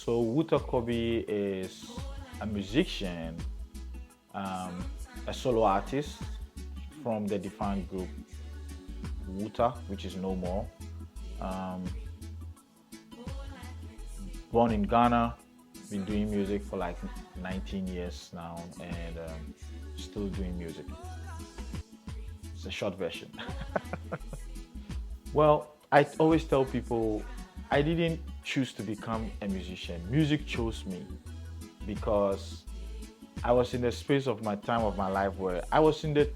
So Wutah Kobby is a musician, um, a solo artist from the defined group Wutah, which is no more. Um, Born in Ghana, been doing music for like 19 years now, and still doing music. It's a short version. Well, I always tell people I didn't choose to become a musician. Music chose me because I was in the space of my time of my life where I was in the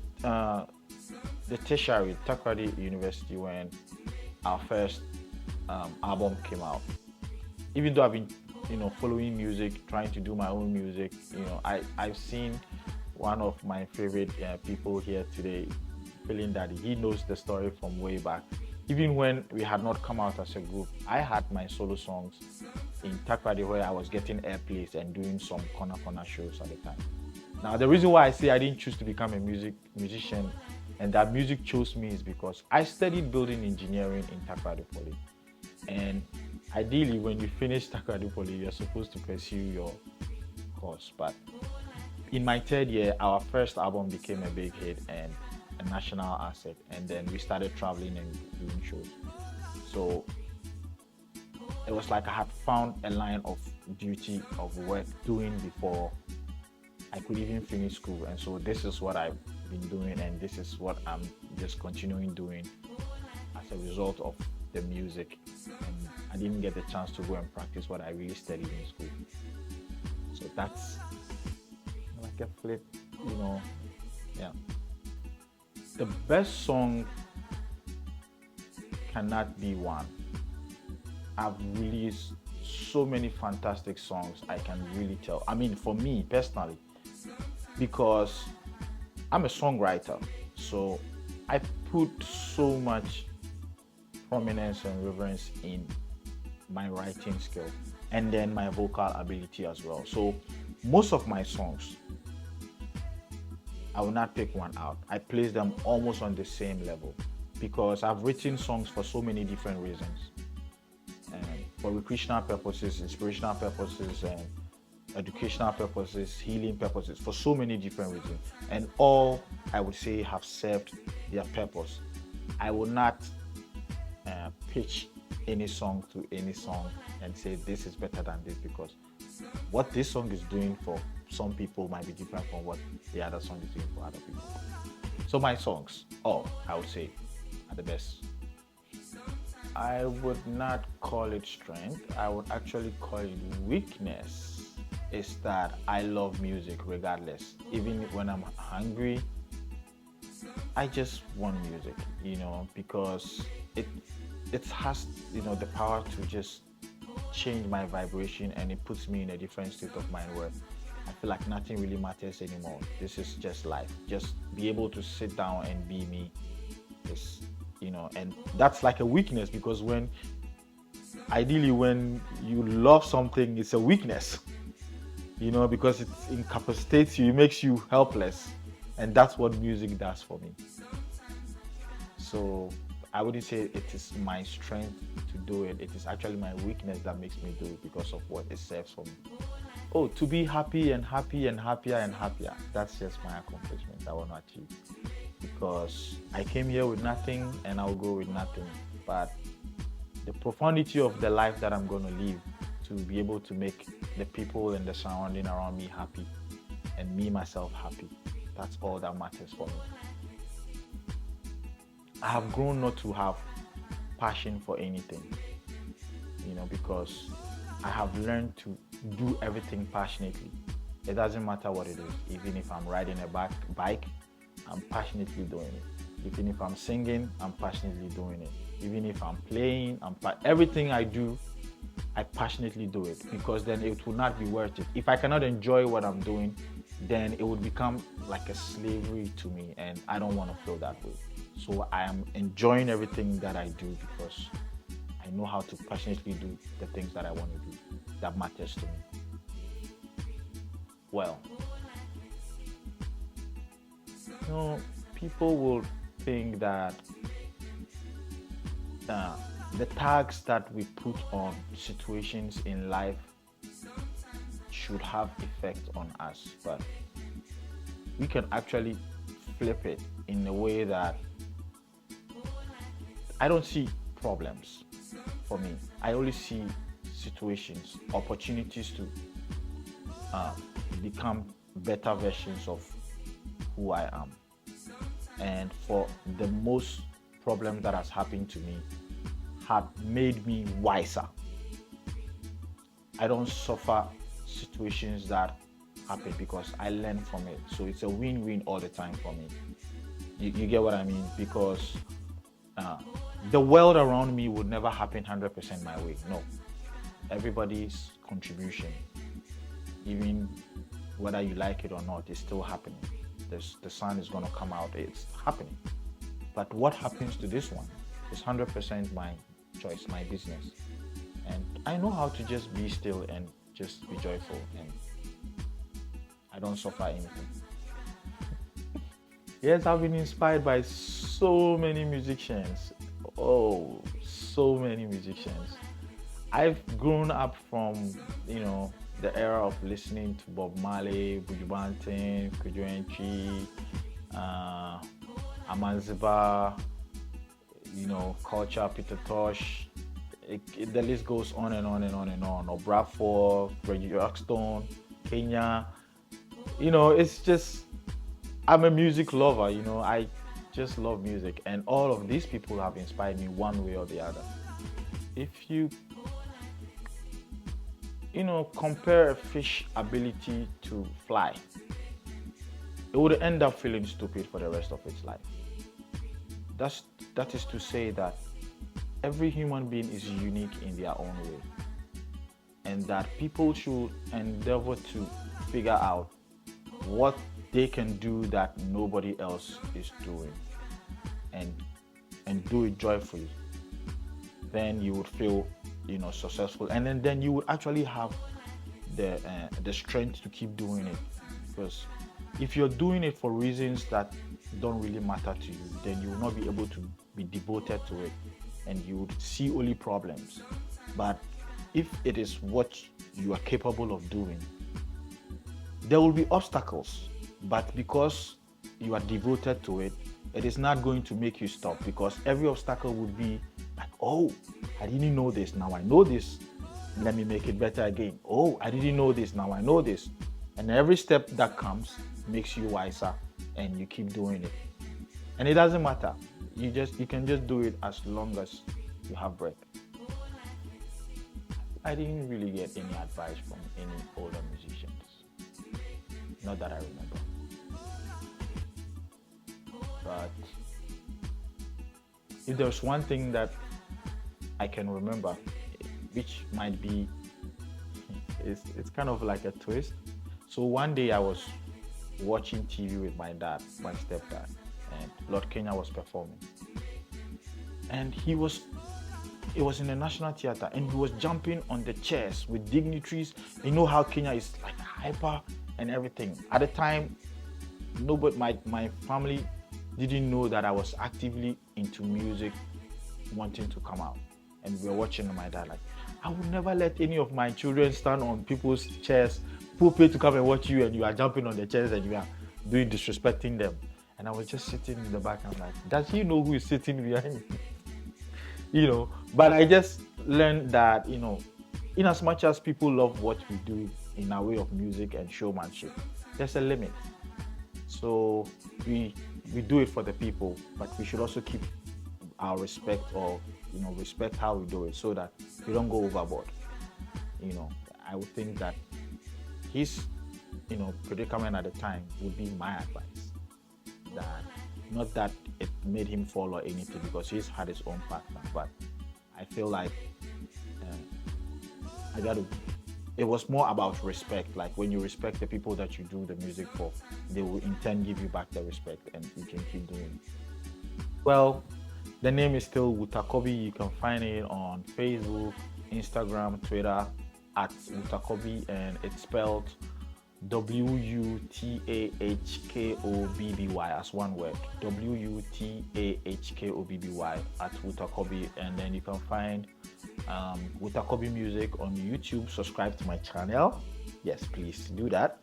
tertiary, Takrady University, when our first album came out. Even though I've been, following music, trying to do my own music, I've seen one of my favorite people here today, feeling that he knows the story from way back. Even when we had not come out as a group, I had my solo songs in Takrady where I was getting airplays and doing some corner shows at the time. Now, the reason why I say I didn't choose to become a musician and that music chose me is because I studied building engineering in Takrady Poly. And ideally, when you finish Takrady Poly, you're supposed to pursue your course. But in my third year, our first album became a big hit and a national asset. And then we started traveling and doing shows. So it was like I had found a line of duty of work doing before I could even finish school. And so this is what I've been doing, and this is what I'm just continuing doing as a result of the music. And I didn't get the chance to go and practice what I really studied in school. So that's like a flip, yeah. The best song cannot be one. I've released so many fantastic songs, I can really tell. I mean, for me personally, because I'm a songwriter, so I put so much prominence and reverence in my writing skill and then my vocal ability as well. So most of my songs, I will not pick one out. I place them almost on the same level because I've written songs for so many different reasons. For recreational purposes, inspirational purposes, and educational purposes, healing purposes, for so many different reasons. And all, I would say, have served their purpose. I will not pitch any song to any song and say this is better than this, because what this song is doing for some people might be different from what the other song is doing for other people. So my songs, all I would say, are the best. I would not call it strength. I would actually call it weakness. Is that I love music regardless. Even when I'm hungry, I just want music, because it has, the power to just change my vibration, and it puts me in a different state of mind where I feel like nothing really matters anymore. This is just life. Just be able to sit down and be me is, and that's like a weakness, because ideally when you love something, it's a weakness, because it incapacitates you, it makes you helpless, and that's what music does for me. So I wouldn't say it is my strength to do it. It is actually my weakness that makes me do it because of what it serves for me. Oh, to be happy and happy and happier and happier. That's just my accomplishment I want to achieve. Because I came here with nothing and I'll go with nothing. But the profundity of the life that I'm going to live, to be able to make the people and the surrounding around me happy and me myself happy, that's all that matters for me. I have grown not to have passion for anything, because I have learned to do everything passionately. It doesn't matter what it is. Even if I'm riding a bike, I'm passionately doing it. Even if I'm singing, I'm passionately doing it. Even if I'm playing, everything I do, I passionately do it, because then it will not be worth it. If I cannot enjoy what I'm doing, then it would become like a slavery to me, and I don't want to feel that way. So I am enjoying everything that I do because I know how to passionately do the things that I want to do that matters to me. Well, people will think that the tags that we put on situations in life should have effect on us, but we can actually flip it in a way that I don't see problems for me. I only see situations, opportunities to become better versions of who I am. And for the most problem that has happened to me have made me wiser. I don't suffer situations that happen because I learn from it. So it's a win-win all the time for me. You get what I mean? Because the world around me would never happen 100% my way. No. Everybody's contribution, even whether you like it or not, is still happening. The sun is going to come out. It's happening. But what happens to this one is 100% my choice, my business. And I know how to just be still and just be joyful, and I don't suffer anything. Yes, I've been inspired by so many musicians. Oh, so many musicians. I've grown up from, the era of listening to Bob Marley, Buju Banton, Kojo Antwi, Amanziba, Culture, Peter Tosh. The list goes on and on and on and on. Or Bradford, Reggie Rockstone, Kenya. It's just, I'm a music lover. I just love music, and all of these people have inspired me one way or the other. If you compare a fish ability to fly, it would end up feeling stupid for the rest of its life. That is to say that every human being is unique in their own way, and that people should endeavor to figure out what they can do that nobody else is doing, and do it joyfully. Then you would feel successful, and then you would actually have the strength to keep doing it. Because if you're doing it for reasons that don't really matter to you, then you will not be able to be devoted to it, and you would see only problems. But if it is what you are capable of doing, there will be obstacles, but because you are devoted to it, it is not going to make you stop, because every obstacle would be like, oh, I didn't know this, now I know this, let me make it better again. Oh, I didn't know this, now I know this. And every step that comes makes you wiser, and you keep doing it. And it doesn't matter. You can just do it as long as you have breath. I didn't really get any advice from any older musicians. Not that I remember. But if there's one thing that I can remember, which might be, it's kind of like a twist. So one day I was watching TV with my dad, my stepdad, and Lord Kenya was performing. And it was in the National Theatre, and he was jumping on the chairs with dignitaries. You know how Kenya is like hyper and everything. At the time, nobody, my family didn't know that I was actively into music, wanting to come out. And we were watching my dad like, I would never let any of my children stand on people's chairs, people pay to come and watch you, and you are jumping on the chairs and you are disrespecting them. And I was just sitting in the back, and I'm like, does he know who is sitting behind me? But I just learned that, in as much as people love what we do in our way of music and showmanship, there's a limit. So we do it for the people, but we should also keep our respect, or respect how we do it, so that we don't go overboard. I would think that his predicament at the time would be my advice. That not that it made him fall or anything, because he's had his own partner, but I feel like it was more about respect. Like when you respect the people that you do the music for, they will in turn give you back the respect, and you can keep doing it. Well, the name is still Wutah Kobby. You can find it on Facebook, Instagram, Twitter at Wutah Kobby, and it's spelled Wutahkobby as one word. Wutahkobby at Wutah Kobby, and then you can find Wutah Kobby music on YouTube. Subscribe to my channel. yes, please do that.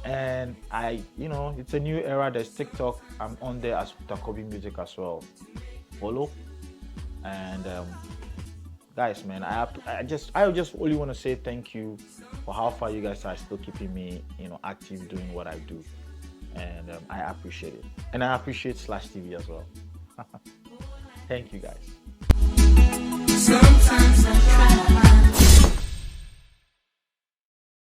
And it's a new era. There's TikTok. I'm on there as Wutah Kobby Music as well. Follow. And guys, man, I just only want to say thank you for how far you guys are still keeping me, active doing what I do. And I appreciate it. And I appreciate Slasshtv as well. Thank you, guys. Sometimes